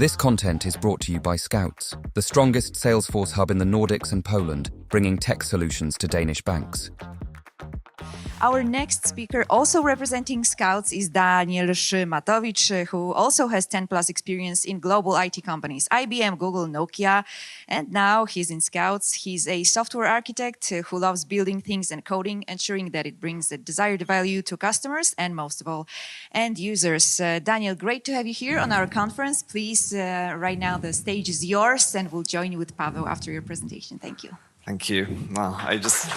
This content is brought to you by Scoutz, the strongest Salesforce hub in the Nordics and Poland, bringing tech solutions to Danish banks. Our next speaker, also representing Scoutz, is Daniel Szymatowicz, who also has 10+ experience in global IT companies, IBM, Google, Nokia, and now he's in Scoutz. He's a software architect who loves building things and coding, ensuring that it brings the desired value to customers and, most of all, end users. Daniel, great to have you here on our conference. Please, right now the stage is yours, and we'll join you with Paweł after your presentation. Thank you. Thank you. Well, I just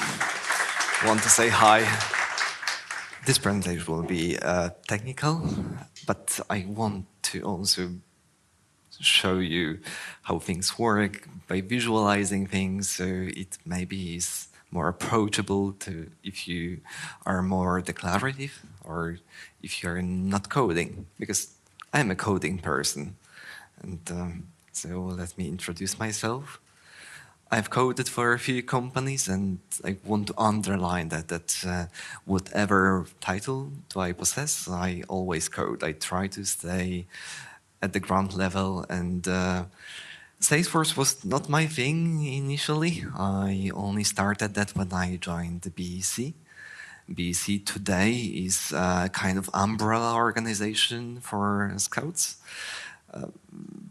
want to say hi. This presentation will be technical, but I want to also show you how things work by visualizing things, so it maybe is more approachable to if you are more declarative or if you're not coding, because I'm a coding person. And so let me introduce myself. I've coded for a few companies, and I want to underline that whatever title do I possess, I always code. I try to stay at the ground level, and Salesforce was not my thing initially. I only started that when I joined the BEC. BEC today is a kind of umbrella organization for Scoutz,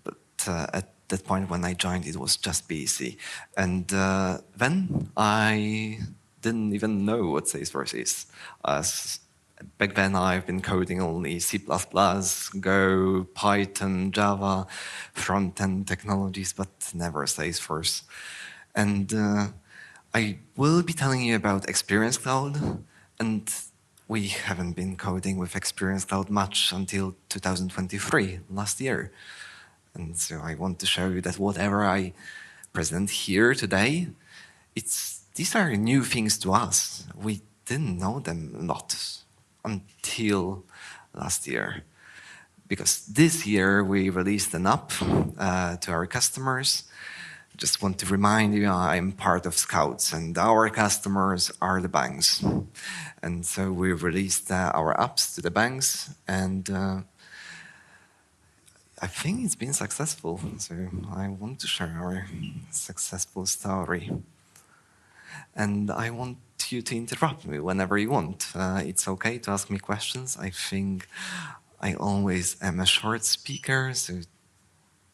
but at that point when I joined, it was just BEC. And then I didn't even know what Salesforce is. Back then I've been coding only C++, Go, Python, Java, front-end technologies, but never Salesforce. And I will be telling you about Experience Cloud, and we haven't been coding with Experience Cloud much until 2023, last year. And so I want to show you that whatever I present here today, these are new things to us. We didn't know them a lot until last year. Because this year we released an app to our customers. Just want to remind you, I'm part of Scoutz, and our customers are the banks. And so we released our apps to the banks, and I think it's been successful, so I want to share our successful story. And I want you to interrupt me whenever you want. It's okay to ask me questions. I think I always am a short speaker, so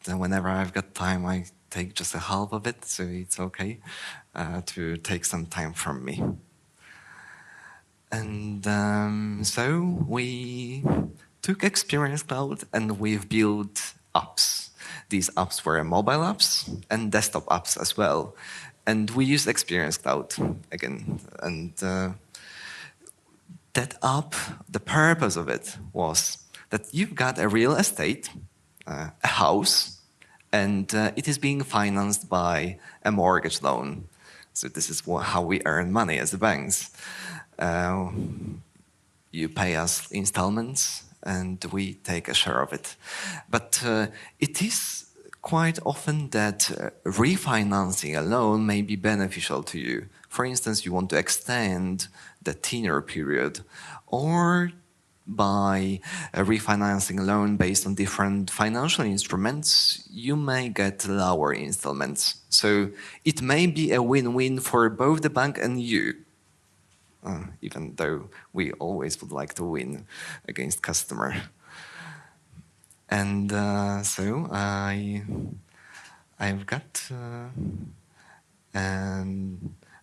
whenever I've got time, I take just a half of it, so it's okay to take some time from me. And so we took Experience Cloud and we've built apps. These apps were mobile apps and desktop apps as well. And we used Experience Cloud again. And that app, the purpose of it was that you've got a real estate, a house, and it is being financed by a mortgage loan. So this is how we earn money as the banks. You pay us installments, and we take a share of it. But it is quite often that refinancing a loan may be beneficial to you. For instance, you want to extend the tenure period, or by refinancing a loan based on different financial instruments, you may get lower installments. So it may be a win-win for both the bank and you. Even though we always would like to win against customer. And so I've got a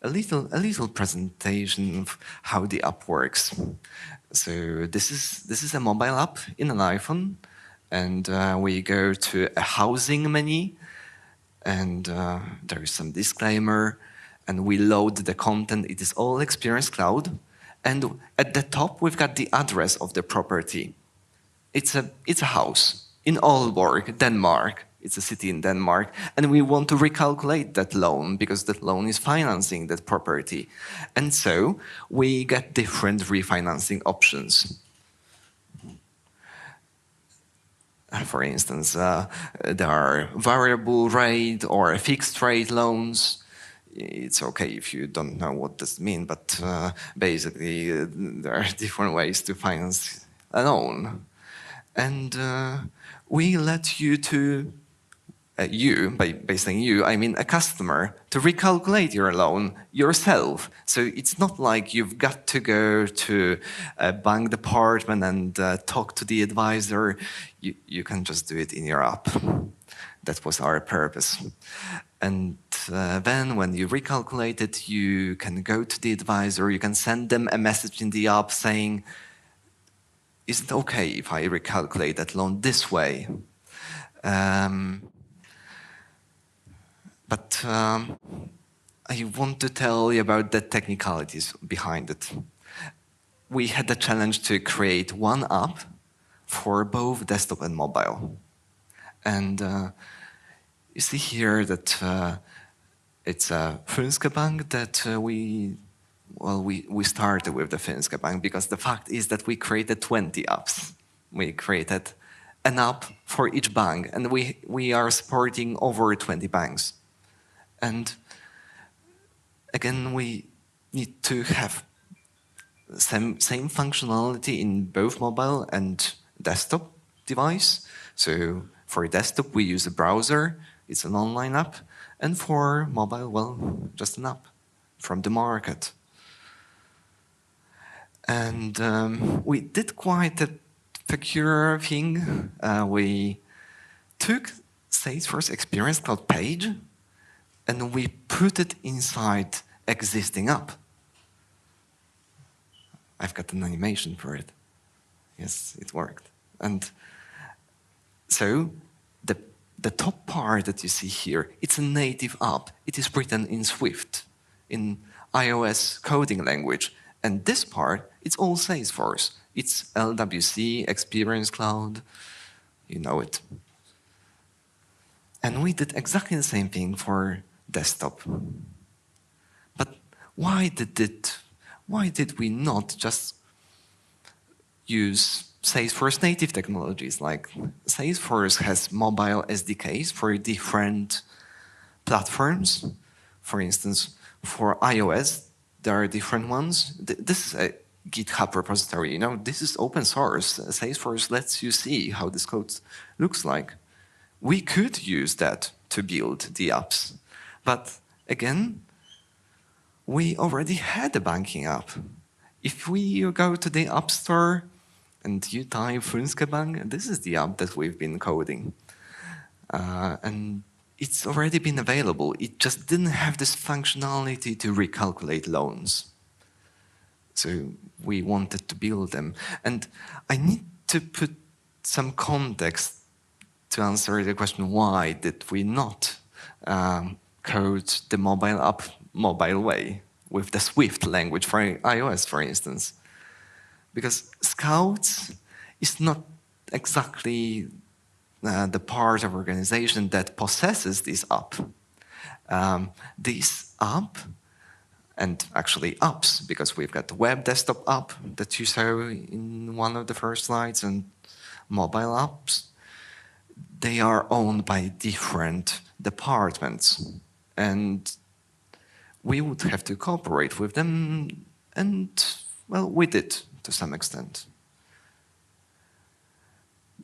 little presentation of how the app works. So this is a mobile app in an iPhone, and we go to a housing menu, and there is some disclaimer. And we load the content. It is all Experience Cloud. And at the top, we've got the address of the property. It's a house in Aalborg, Denmark. It's a city in Denmark. And we want to recalculate that loan because that loan is financing that property. And so we get different refinancing options. For instance, there are variable rate or fixed rate loans. It's okay if you don't know what this means, but basically there are different ways to finance a loan. And we let you to, by saying you, I mean a customer, to recalculate your loan yourself. So it's not like you've got to go to a bank department and talk to the advisor. You can just do it in your app. That was our purpose. And then when you recalculate it, you can go to the advisor, you can send them a message in the app saying, is it okay if I recalculate that loan this way? But I want to tell you about the technicalities behind it. We had the challenge to create one app for both desktop and mobile. And you see here that it's a Finska bank that we started with the Finska bank because the fact is that we created 20 apps. We created an app for each bank, and we are supporting over 20 banks. And again, we need to have same functionality in both mobile and desktop device. So for desktop, we use a browser. It's an online app. And for mobile, well, just an app from the market. And we did quite a peculiar thing. We took Salesforce Experience Cloud page and we put it inside existing app. I've got an animation for it. Yes, it worked. And so the top part that you see here, it's a native app. It is written in Swift, in iOS coding language. And this part, it's all Salesforce. It's LWC, Experience Cloud, you know it. And we did exactly the same thing for desktop. But why did we not just use Salesforce native technologies? Like Salesforce has mobile SDKs for different platforms. For instance, for iOS, there are different ones. This is a GitHub repository. You know, this is open source. Salesforce lets you see how this code looks like. We could use that to build the apps. But again, we already had a banking app. If you go to the App Store and you type Finska Bank, this is the app that we've been coding. And it's already been available. It just didn't have this functionality to recalculate loans. So we wanted to build them. And I need to put some context to answer the question, why did we not code the mobile app mobile way with the Swift language for iOS, for instance? Because Scoutz is not exactly the part of organization that possesses this app. This app, and actually apps, because we've got the web desktop app that you saw in one of the first slides, and mobile apps, they are owned by different departments. And we would have to cooperate with them, and, well, we did to some extent.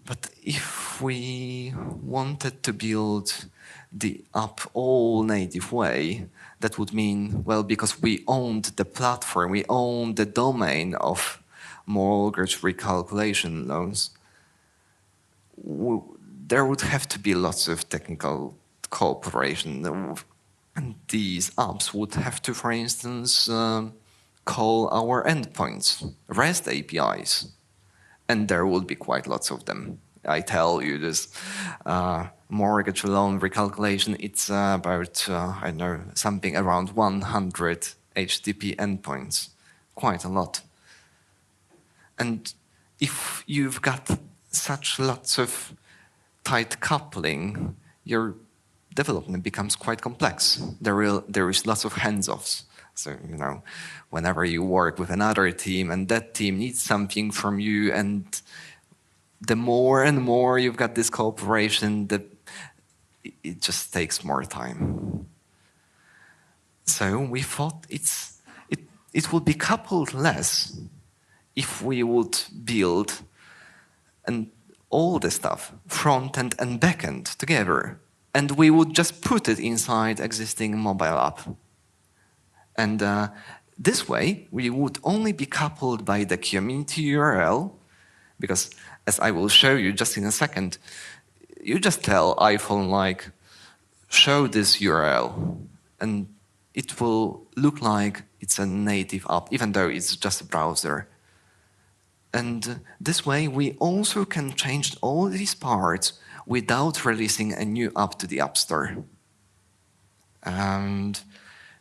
But if we wanted to build the app all native way, that would mean, well, because we owned the platform, we owned the domain of mortgage recalculation loans, there would have to be lots of technical cooperation. And these apps would have to, for instance, call our endpoints, REST APIs. And there will be quite lots of them. I tell you, this mortgage loan recalculation, it's about, I don't know, something around 100 HTTP endpoints. Quite a lot. And if you've got such lots of tight coupling, your development becomes quite complex. There is lots of hands-offs. So, you know, whenever you work with another team and that team needs something from you, and the more and more you've got this cooperation, it just takes more time. So we thought it would be coupled less if we would build an all the stuff, front-end and back-end together, and we would just put it inside existing mobile app. And this way, we would only be coupled by the community URL, because as I will show you just in a second, you just tell iPhone like, show this URL, and it will look like it's a native app, even though it's just a browser. And this way, we also can change all these parts without releasing a new app to the App Store. And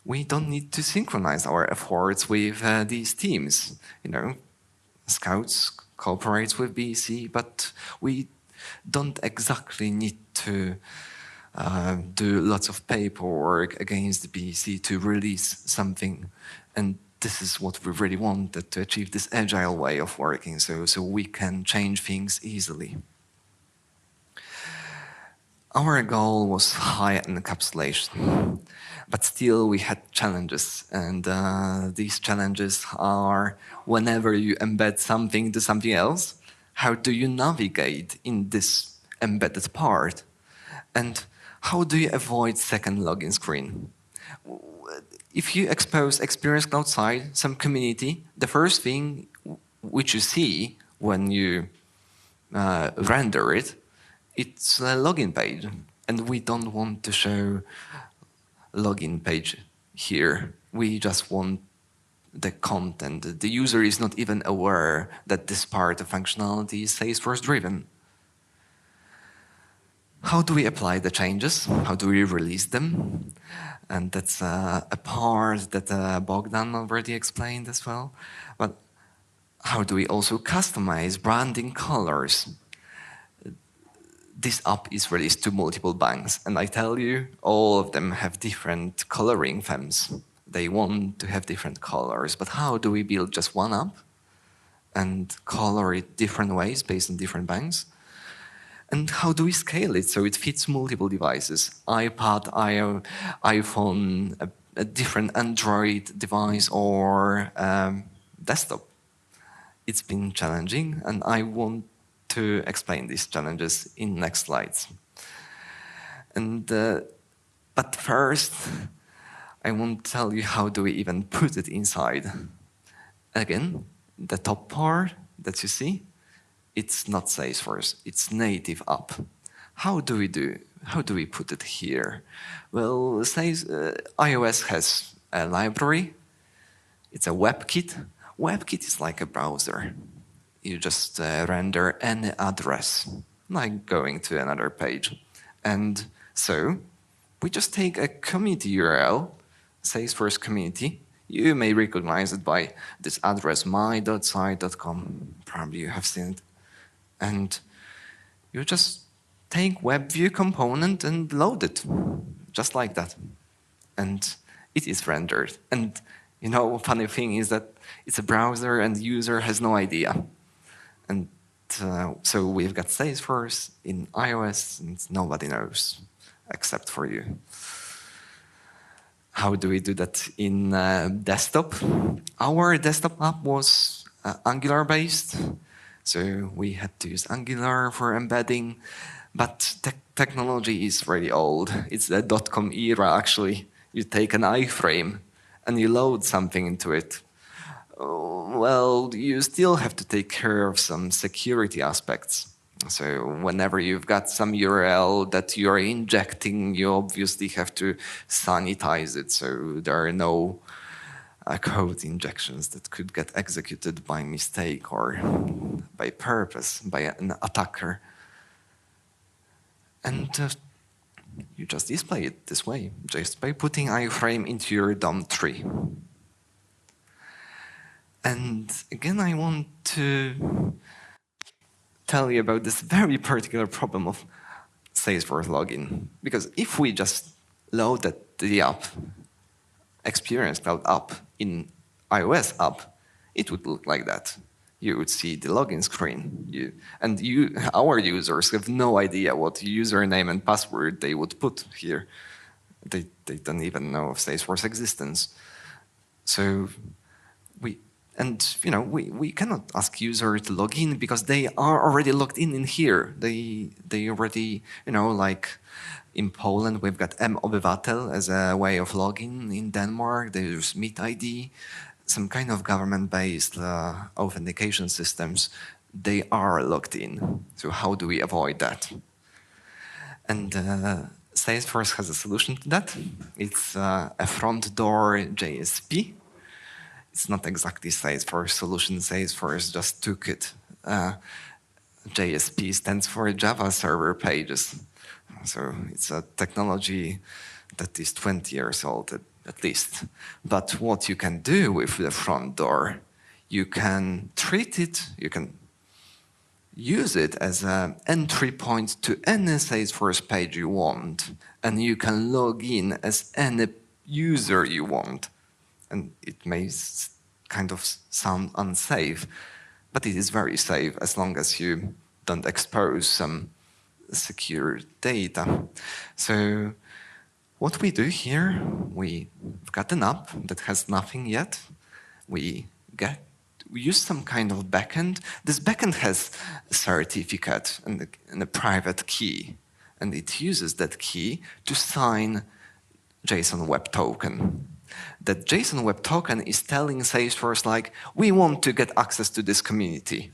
we don't need to synchronize our efforts with these teams. You know, Scoutz cooperates with BC, but we don't exactly need to do lots of paperwork against the BC to release something. And this is what we really wanted to achieve, this agile way of working, so we can change things easily. Our goal was high encapsulation, but still we had challenges, and these challenges are whenever you embed something to something else, how do you navigate in this embedded part? And how do you avoid second login screen? If you expose Experience Cloud side, some community, the first thing which you see when you render it, it's a login page. And we don't want to show login page here. We just want the content. The user is not even aware that this part of functionality is Salesforce driven. How do we apply the changes? How do we release them? And that's a part that Bogdan already explained as well. But how do we also customize branding colors? This app is released to multiple banks, and I tell you, all of them have different coloring themes. They want to have different colors, but how do we build just one app and color it different ways based on different banks? And how do we scale it so it fits multiple devices? iPad, iPhone, a different Android device, or desktop. It's been challenging, and I want to explain these challenges in next slides. And but first, I want to tell you how do we even put it inside. Again, the top part that you see, it's not Salesforce, it's native app. How do we put it here? Well, iOS has a library. It's a WebKit. WebKit is like a browser. You just render any address, like going to another page. And so we just take a community URL, Salesforce community. You may recognize it by this address, my.site.com. Probably you have seen it. And you just take WebView component and load it, just like that. And it is rendered. And you know, funny thing is that it's a browser and the user has no idea. And so we've got Salesforce in iOS, and nobody knows except for you. How do we do that in desktop? Our desktop app was Angular-based, so we had to use Angular for embedding, but technology is really old. It's the .com era, actually. You take an iframe and you load something into it. Well, you still have to take care of some security aspects. So whenever you've got some URL that you're injecting, you obviously have to sanitize it, so there are no code injections that could get executed by mistake or by purpose by an attacker. And you just display it this way, just by putting iframe into your DOM tree. And again, I want to tell you about this very particular problem of Salesforce login. Because if we just loaded the app, Experience Cloud app, in iOS app, it would look like that. You would see the login screen. Our users have no idea what username and password they would put here. They don't even know of Salesforce existence. So And we cannot ask user to log in because they are already logged in here. They already, like in Poland, we've got M-Obywatel as a way of login. In Denmark, there's Meet ID, some kind of government-based authentication systems. They are logged in. So how do we avoid that? And Salesforce has a solution to that. It's a front door JSP. It's not exactly Salesforce solution. Salesforce just took it. JSP stands for Java Server Pages. So it's a technology that is 20 years old at least. But what you can do with the front door, you can treat it, you can use it as an entry point to any Salesforce page you want. And you can log in as any user you want. And it may kind of sound unsafe, but it is very safe as long as you don't expose some secure data. So what we do here, we've got an app that has nothing yet. We use some kind of backend. This backend has a certificate and a private key, and it uses that key to sign JSON Web Token. That JSON Web Token is telling Salesforce, like, we want to get access to this community.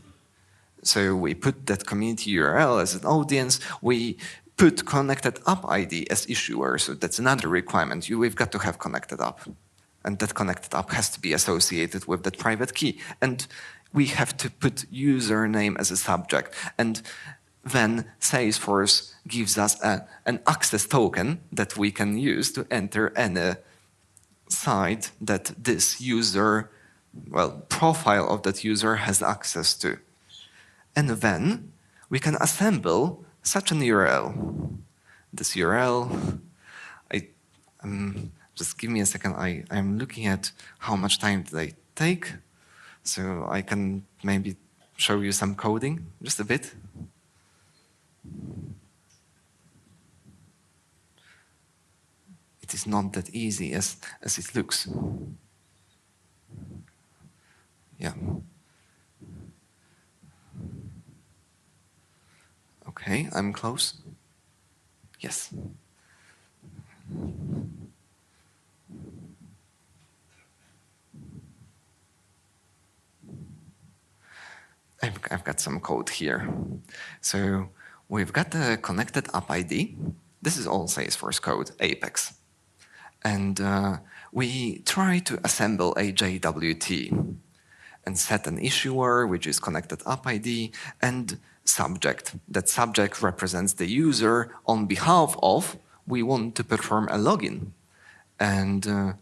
So we put that community URL as an audience. We put connected app ID as issuer. So that's another requirement. We've got to have connected app. And that connected app has to be associated with that private key. And we have to put username as a subject. And then Salesforce gives us an access token that we can use to enter any site that this user, profile of that user has access to. And then we can assemble such an URL. This URL, just give me a second. I'm looking at how much time they take, so I can maybe show you some coding, just a bit. It is not that easy as it looks. Yeah. Okay, I'm close. Yes. I've got some code here. So we've got the connected app ID. This is all Salesforce code, Apex. And we try to assemble a JWT and set an issuer, which is connected app ID, and subject. That subject represents the user on behalf of we want to perform a login. And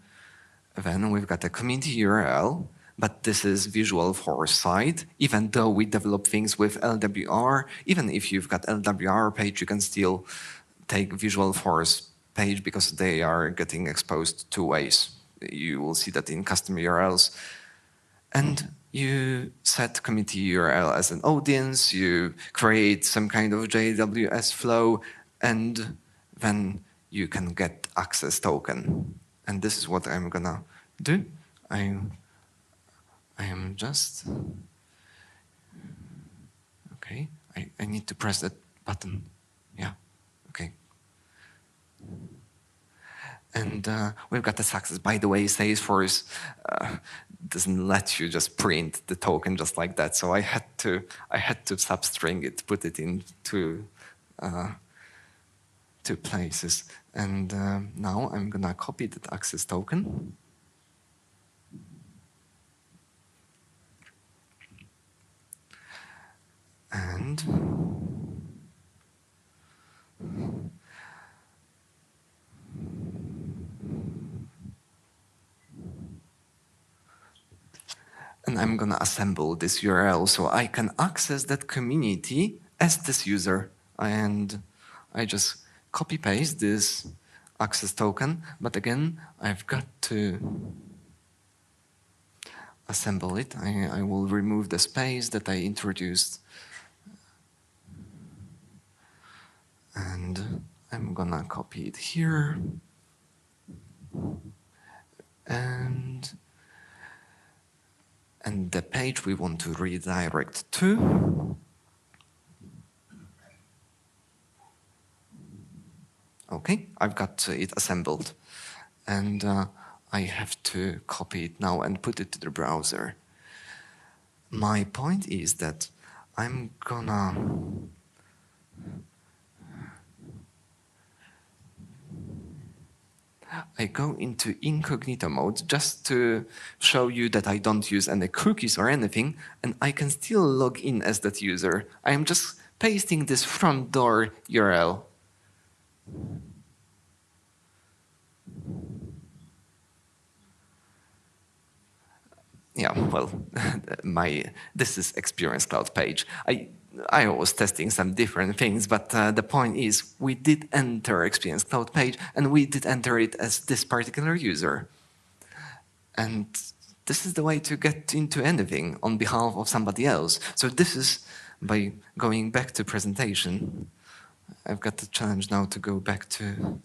then we've got a community URL, but this is Visualforce site. Even though we develop things with LWR, even if you've got LWR page, you can still take Visualforce page because they are getting exposed two ways. You will see that in custom URLs. And you set community URL as an audience, you create some kind of JWS flow, and then you can get access token. And this is what I'm gonna do. I am just, okay, I need to press that button. Yeah, okay. And we've got the success. By the way, Salesforce doesn't let you just print the token just like that. So I had to substring it, put it into two places. And now I'm gonna copy that access token. And I'm gonna assemble this URL so I can access that community as this user. And I just copy paste this access token, but again, I've got to assemble it. I will remove the space that I introduced. And I'm gonna copy it here. and the page we want to redirect to. Okay, I've got it assembled, and I have to copy it now and put it to the browser. My point is that I'm gonna I go into incognito mode just to show you that I don't use any cookies or anything, and I can still log in as that user. I am just pasting this front door URL. Yeah, well, this is Experience Cloud page. I was testing some different things, but the point is we did enter Experience Cloud page, and we did enter it as this particular user. And this is the way to get into anything on behalf of somebody else. So this is by going back to presentation. I've got the challenge now to go back to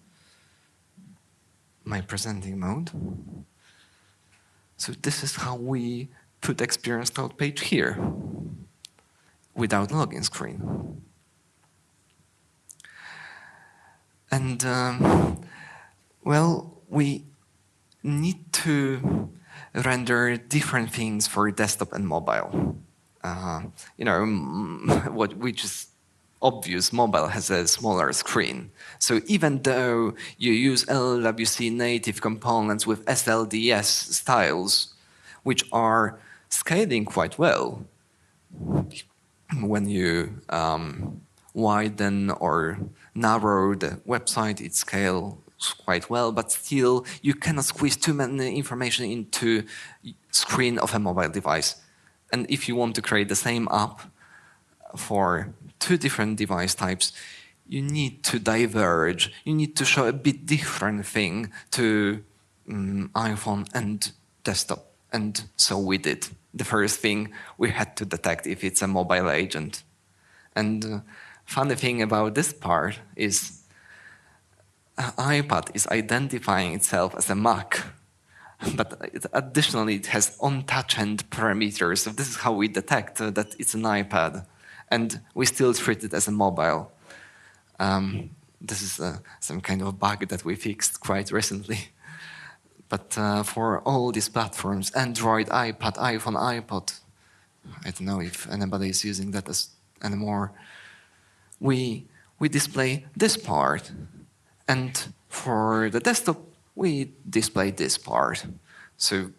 my presenting mode. So this is how we put Experience Cloud page here without login screen. And well, we need to render different things for desktop and mobile. You know, which is obvious, mobile has a smaller screen. So even though you use LWC native components with SLDS styles, which are scaling quite well, when you widen or narrow the website, it scales quite well, but still you cannot squeeze too many information into screen of a mobile device. And if you want to create the same app for two different device types, you need to diverge. You need to show a bit different thing to iPhone and desktop. And so we did. The first thing, we had to detect if it's a mobile agent. And funny thing about this part is iPad is identifying itself as a Mac, but additionally it has on-touch-end parameters. So this is how we detect that it's an iPad, and we still treat it as a mobile. This is some kind of bug that we fixed quite recently. But for all these platforms, Android, iPad, iPhone, iPod, I don't know if anybody is using that anymore, we display this part. And for the desktop, we display this part. So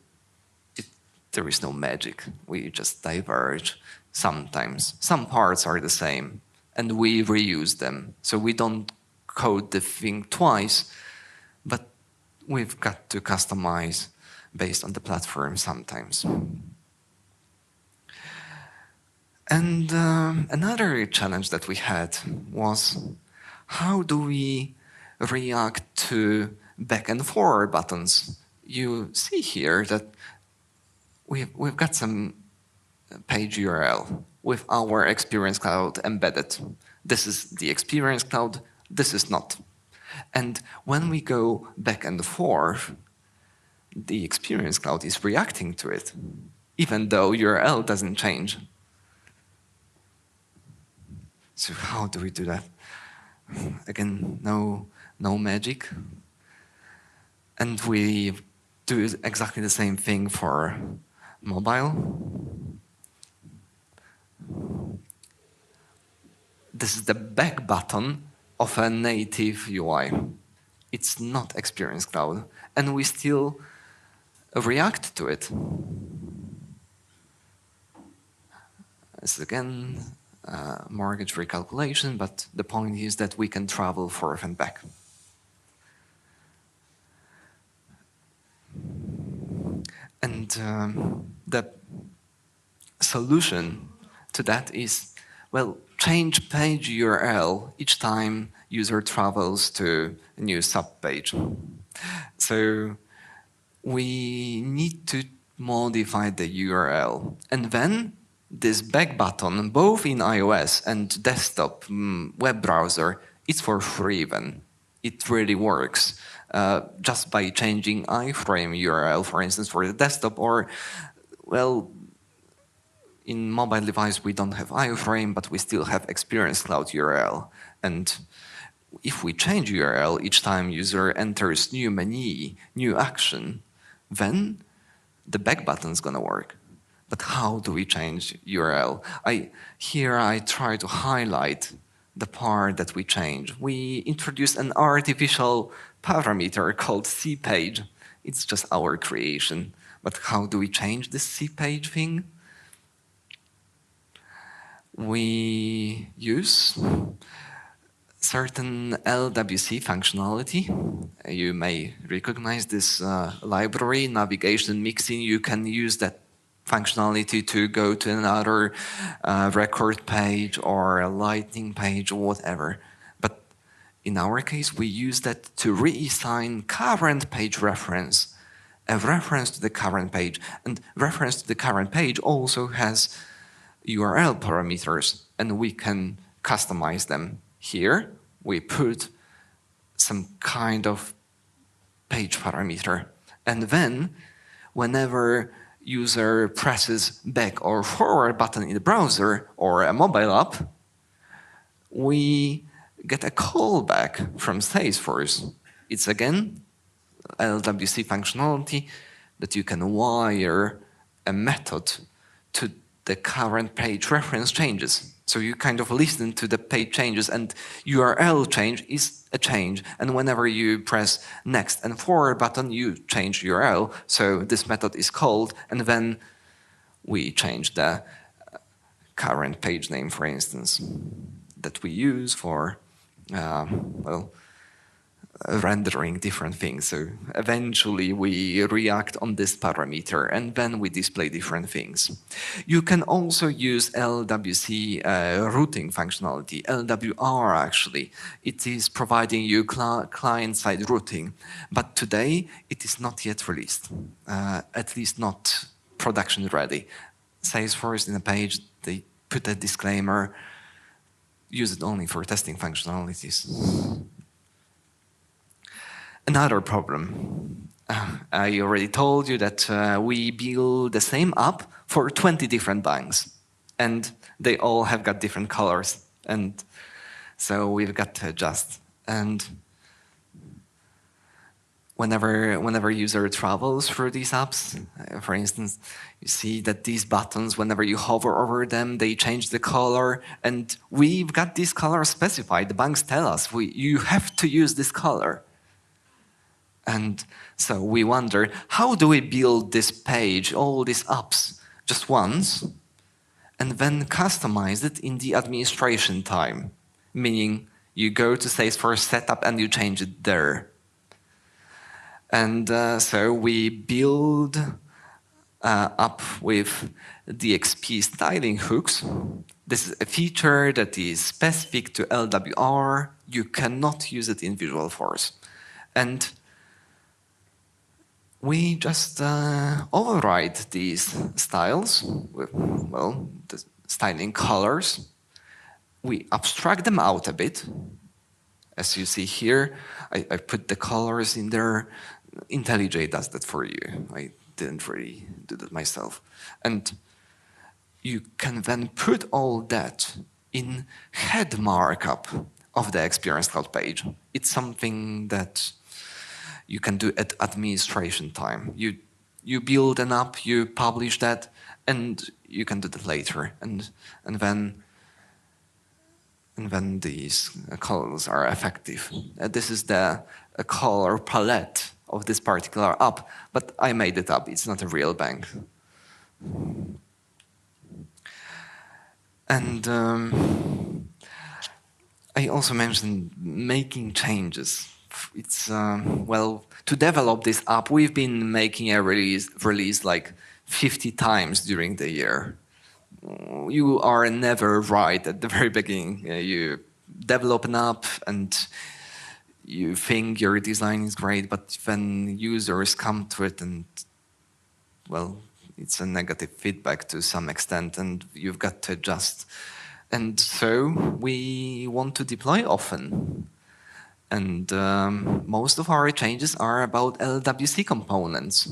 there is no magic. We just diverge sometimes. Some parts are the same, and we reuse them. So we don't code the thing twice, but we've got to customize based on the platform sometimes. And another challenge that we had was, how do we react to back and forward buttons? You see here that we've got some page URL with our Experience Cloud embedded. This is the Experience Cloud, this is not. And when we go back and forth, the Experience Cloud is reacting to it, even though URL doesn't change. So how do we do that? Again, no magic. And we do exactly the same thing for mobile. This is the back button of a native UI. It's not Experience Cloud, and we still react to it. This is again mortgage recalculation, but the point is that we can travel forth and back. And the solution to that is, well, change page URL each time user travels to a new subpage. So we need to modify the URL. And then this back button, both in iOS and desktop web browser, it's for free then. It really works. Just by changing iframe URL, for instance, for the desktop, or, well, in mobile device, we don't have iframe, but we still have Experience Cloud URL. And if we change URL each time user enters new menu, new action, then the back button is going to work. But how do we change URL? Here I try to highlight the part that we change. We introduced an artificial parameter called cpage. It's just our creation. But how do we change this cpage thing? We use certain LWC functionality. You may recognize this library, navigation mixing. You can use that functionality to go to another record page or a lightning page or whatever. But in our case, we use that to reassign current page reference, a reference to the current page. And reference to the current page also has URL parameters, and we can customize them. Here, we put some kind of page parameter. And then, whenever user presses back or forward button in the browser or a mobile app, we get a callback from Salesforce. It's again LWC functionality that you can wire a method to the current page reference changes. So you kind of listen to the page changes, and URL change is a change. And whenever you press next and forward button, you change URL. So this method is called, and then we change the current page name, for instance, that we use for, well, rendering different things. So eventually we react on this parameter, and then we display different things. You can also use LWC routing functionality, LWR actually. It is providing you client-side routing, but today it is not yet released, at least not production ready. Salesforce in a page, they put a disclaimer, use it only for testing functionalities. Another problem. I already told you that we build the same app for 20 different banks, and they all have got different colors, and so we've got to adjust. And whenever user travels through these apps, for instance, you see that these buttons, whenever you hover over them, they change the color, and we've got this color specified. The banks tell us, you have to use this color. And so we wondered, how do we build this page, all these apps, just once, and then customize it in the administration time? Meaning, you go to Salesforce setup and you change it there. And so we build up with DXP styling hooks. This is a feature that is specific to LWR. You cannot use it in Visualforce. And we just override these styles with, well, the styling colors. We abstract them out a bit. As you see here, I put the colors in there. IntelliJ does that for you. I didn't really do that myself. And you can then put all that in head markup of the Experience Cloud page. It's something that you can do at administration time. You build an app, you publish that, and you can do that later. And then these colors are effective. This is the color palette of this particular app, but I made it up. It's not a real bank. And I also mentioned making changes. It's, well, to develop this app, we've been making a release like 50 times during the year. You are never right at the very beginning. You develop an app and you think your design is great, but then users come to it and, well, it's a negative feedback to some extent, and you've got to adjust. And so we want to deploy often. And most of our changes are about LWC components.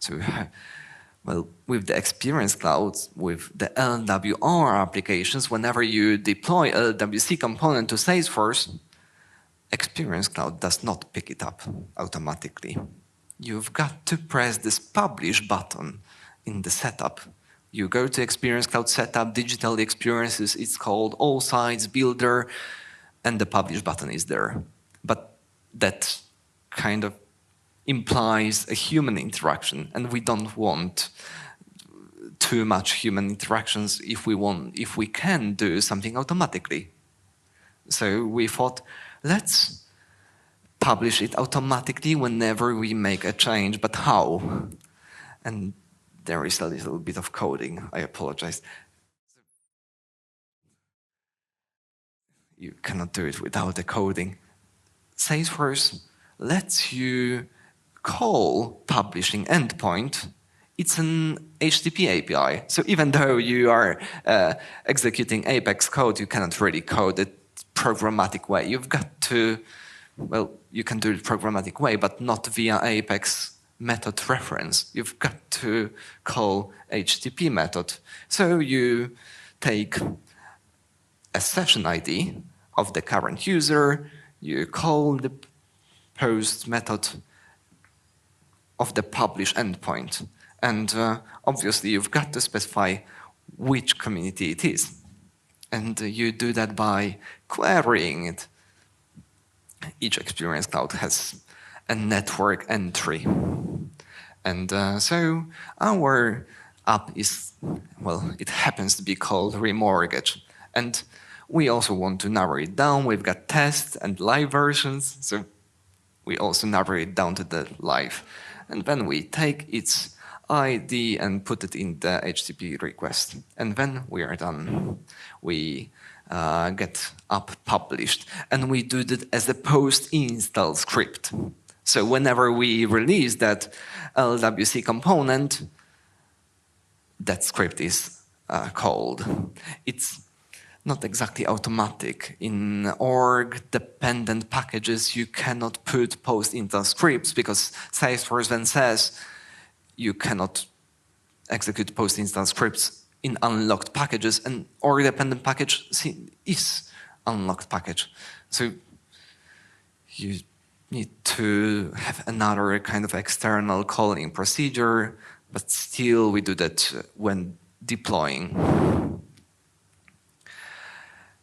So Well, with the Experience Cloud, with the LWR applications, whenever you deploy a LWC component to Salesforce, Experience Cloud does not pick it up automatically. You've got to press this Publish button in the setup. You go to Experience Cloud Setup, Digital Experiences, it's called All Sites, Builder, and the Publish button is there. But that kind of implies a human interaction, and we don't want too much human interactions if we can do something automatically. So we thought, let's publish it automatically whenever we make a change, but how? And there is a little bit of coding, I apologize. You cannot do it without the coding. Salesforce lets you call publishing endpoint. It's an HTTP API. So even though you are executing Apex code, you cannot really code it programmatic way. You've got to, well, you can do it programmatic way, but not via Apex method reference. You've got to call HTTP method. So you take a session ID of the current user, you call the post method of the publish endpoint. And obviously you've got to specify which community it is. And you do that by querying it. Each Experience Cloud has a network entry. And so our app is, well, it happens to be called Remortgage. And we also want to narrow it down. We've got test and live versions, so we also narrow it down to the live. And then we take its ID and put it in the HTTP request. And then we are done. We get app published. And we do that as a post-install script. So whenever we release that LWC component, that script is called. It's not exactly automatic. In org-dependent packages, you cannot put post-install scripts because Salesforce then says you cannot execute post-install scripts in unlocked packages, and org-dependent package is unlocked package. So you need to have another kind of external calling procedure, but still we do that when deploying.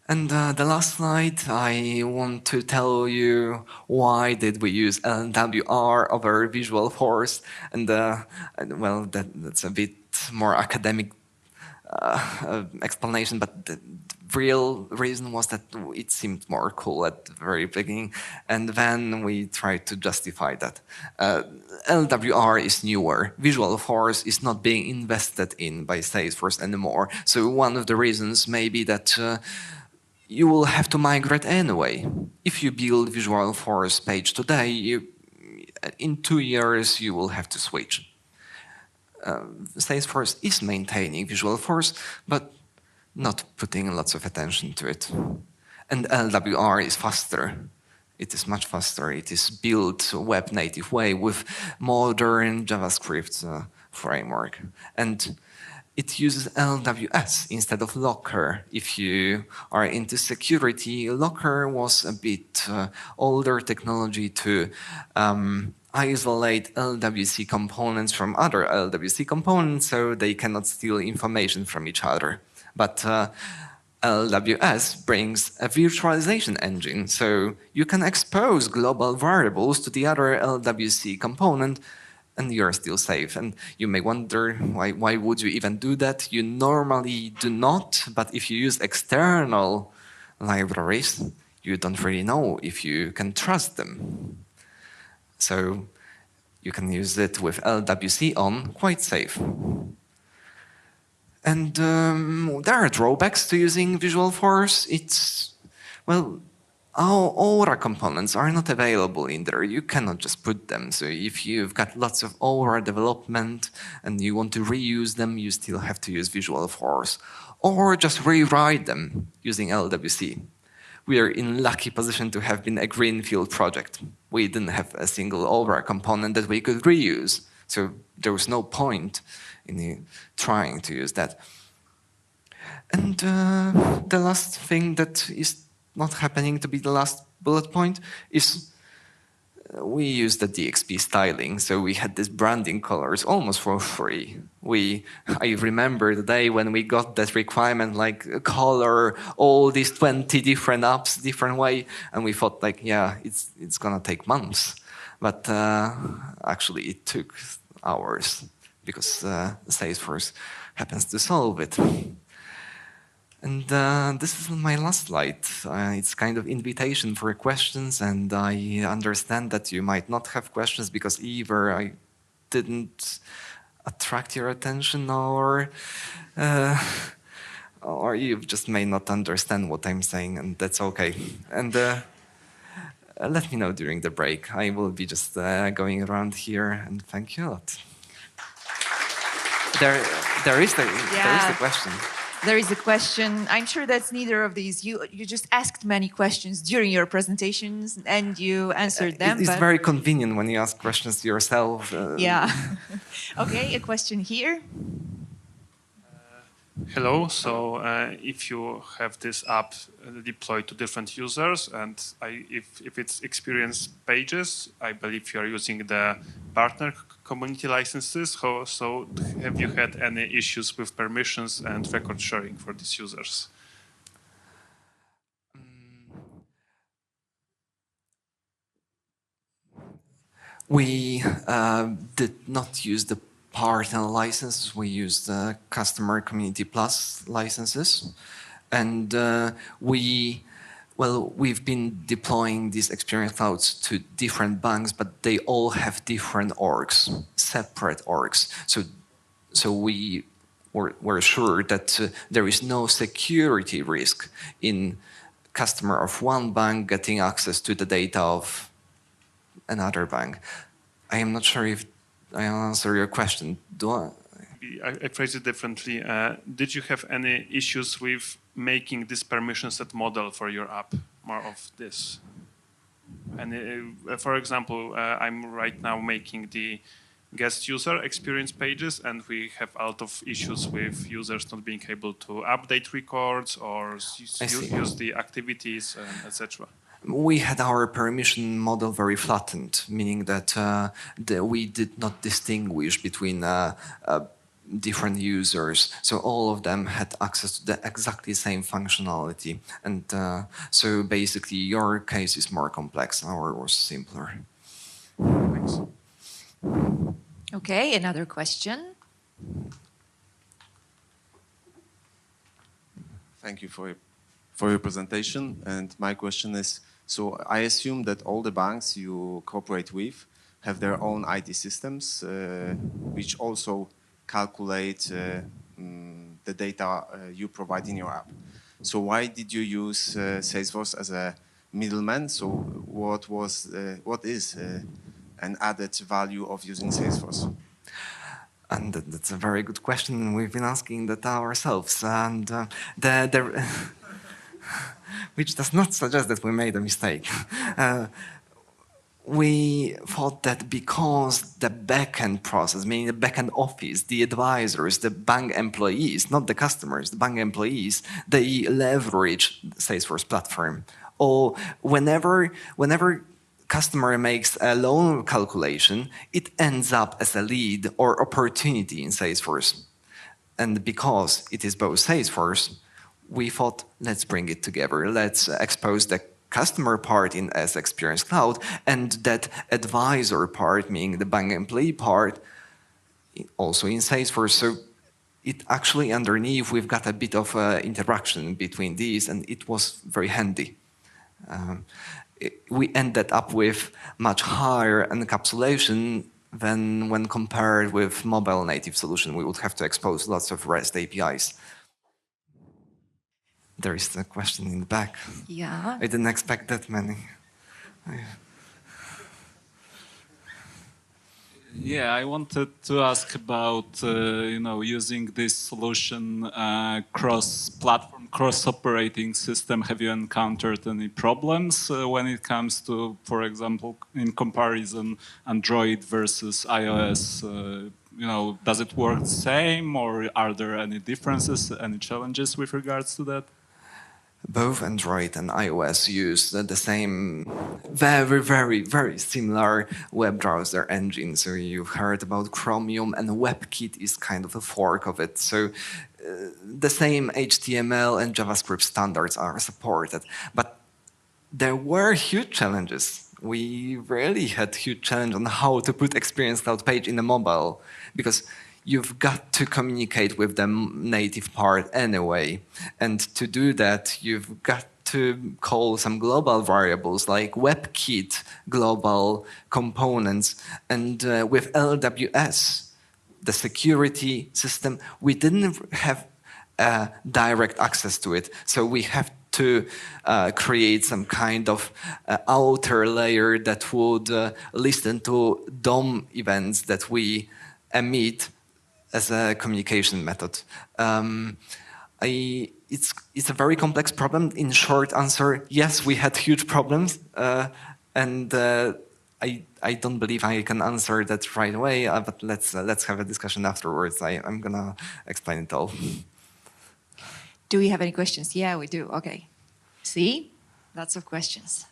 And the last slide, I want to tell you why did we use LWR over Visualforce. And well, that's a bit more academic explanation, but the real reason was that it seemed more cool at the very beginning, and then we tried to justify that. LWR is newer. Visualforce is not being invested in by Salesforce anymore. So one of the reasons may be that you will have to migrate anyway. If you build Visualforce page today, in 2 years you will have to switch. Salesforce is maintaining Visualforce, but not putting lots of attention to it. And LWR is faster. It is much faster. It is built web-native way with modern JavaScript framework. And it uses LWS instead of Locker. If you are into security, Locker was a bit older technology to isolate LWC components from other LWC components so they cannot steal information from each other. But LWS brings a virtualization engine, so you can expose global variables to the other LWC component and you're still safe. And you may wonder, why would you even do that? You normally do not, but if you use external libraries, you don't really know if you can trust them. So you can use it with LWC on, quite safe. And there are drawbacks to using Visualforce. It's, well, our Aura components are not available in there. You cannot just put them. So if you've got lots of Aura development and you want to reuse them, you still have to use Visualforce. Or just rewrite them using LWC. We are in lucky position to have been a greenfield project. We didn't have a single Aura component that we could reuse. So there was no point in trying to use that. And the last thing that is not happening to be the last bullet point is we used the DXP styling, so we had these branding colors almost for free. I remember the day when we got that requirement, like color all these 20 different apps, different way, and we thought like, yeah, it's gonna take months, but actually it took hours because Salesforce happens to solve it. And this is my last slide. It's kind of invitation for questions, and I understand that you might not have questions because either I didn't attract your attention or you just may not understand what I'm saying, and that's okay. And let me know during the break. I will be just going around here, and thank you a lot. There is the question. There is a question. I'm sure that's neither of these. You just asked many questions during your presentations and you answered them. It's very convenient when you ask questions to yourself. Yeah. Okay, a question here. Hello. So if you have this app deployed to different users, and if it's experience pages, I believe you are using the partner community licenses. So have you had any issues with permissions and record sharing for these users? We did not use the partner licenses. We used customer community plus licenses, and we've been deploying these Experience Clouds to different banks, but they all have different orgs, separate orgs. So we were sure that there is no security risk in customer of one bank getting access to the data of another bank. I am not sure if I answer your question. Do I? I phrase it differently. Did you have any issues with making this permission set model for your app more of this? And for example, I'm right now making the guest user experience pages, and we have a lot of issues with users not being able to update records or use the activities, etc. We had our permission model very flattened, meaning that we did not distinguish between different users. So all of them had access to the exactly same functionality. And so basically your case is more complex, ours was simpler. Thanks. Okay, another question. Thank you for your presentation. And my question is, so I assume that all the banks you cooperate with have their own IT systems, which also calculate the data you provide in your app. So why did you use Salesforce as a middleman? So what is an added value of using Salesforce? And that's a very good question. We've been asking that ourselves. And which does not suggest that we made a mistake. We thought that because the backend process, meaning the backend office, the advisors, the bank employees, not the customers, the bank employees, they leverage the Salesforce platform. Or whenever customer makes a loan calculation, it ends up as a lead or opportunity in Salesforce. And because it is both Salesforce, we thought, let's bring it together. Let's expose the customer part as Experience Cloud and that advisor part, meaning the bank employee part, also in Salesforce. So it actually underneath, we've got a bit of interaction between these, and it was very handy. We ended up with much higher encapsulation than when compared with mobile native solution. We would have to expose lots of REST APIs. There is a question in the back. Yeah. I didn't expect that many. Yeah, I wanted to ask about using this solution cross-platform, cross-operating system. Have you encountered any problems when it comes to, for example, in comparison, Android versus iOS? Does it work the same, or are there any differences, any challenges with regards to that? Both Android and iOS use the same very, very, very similar web browser engine. So you've heard about Chromium, and WebKit is kind of a fork of it. So the same HTML and JavaScript standards are supported. But there were huge challenges. We really had huge challenge on how to put Experience Cloud page in the mobile, because you've got to communicate with the native part anyway. And to do that, you've got to call some global variables like WebKit global components. And with LWS, the security system, we didn't have direct access to it. So we have to create some kind of outer layer that would listen to DOM events that we emit as a communication method. It's a very complex problem. In short answer, yes, we had huge problems, and I don't believe I can answer that right away. But let's have a discussion afterwards. I'm gonna explain it all. Do we have any questions? Yeah, we do. Okay. See, lots of questions.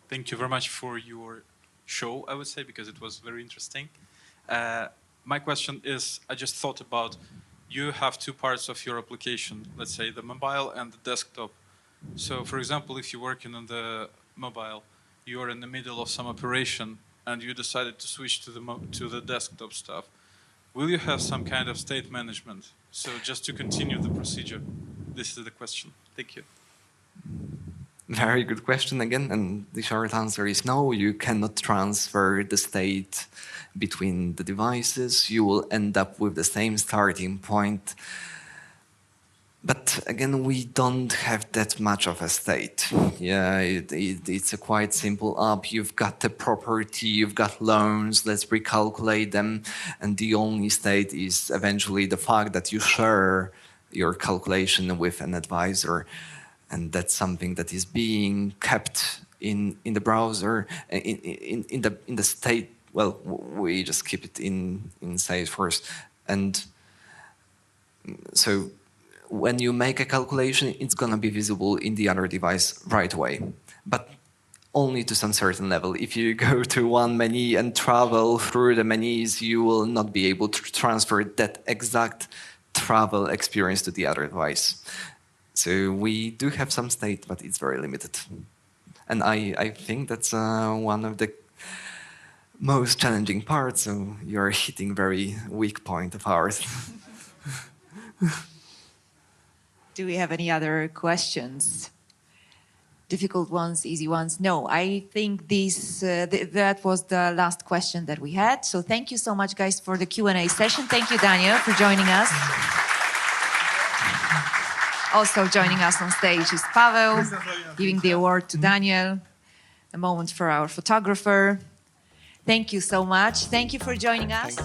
Thank you very much for your show, I would say, because it was very interesting. My question is, I just thought about, you have two parts of your application, let's say the mobile and the desktop. So for example, if you're working on the mobile, you're in the middle of some operation and you decided to switch to the desktop stuff. Will you have some kind of state management? So just to continue the procedure, this is the question. Thank you. Very good question again, and the short answer is no, you cannot transfer the state between the devices. You will end up with the same starting point. But again, we don't have that much of a state. Yeah, it's a quite simple app. You've got the property, you've got loans, let's recalculate them. And the only state is eventually the fact that you share your calculation with an advisor. And that's something that is being kept in the browser, in the state. Well, we just keep it in Salesforce. And so when you make a calculation, it's going to be visible in the other device right away. But only to some certain level. If you go to one menu and travel through the menus, you will not be able to transfer that exact travel experience to the other device. So we do have some state, but it's very limited. And I think that's one of the most challenging parts. So you're hitting very weak point of ours. Do we have any other questions? Difficult ones, easy ones? No, I think that was the last question that we had. So thank you so much, guys, for the Q&A session. Thank you, Daniel, for joining us. Also joining us on stage is Paweł, giving the award to Daniel. A moment for our photographer. Thank you so much. Thank you for joining us.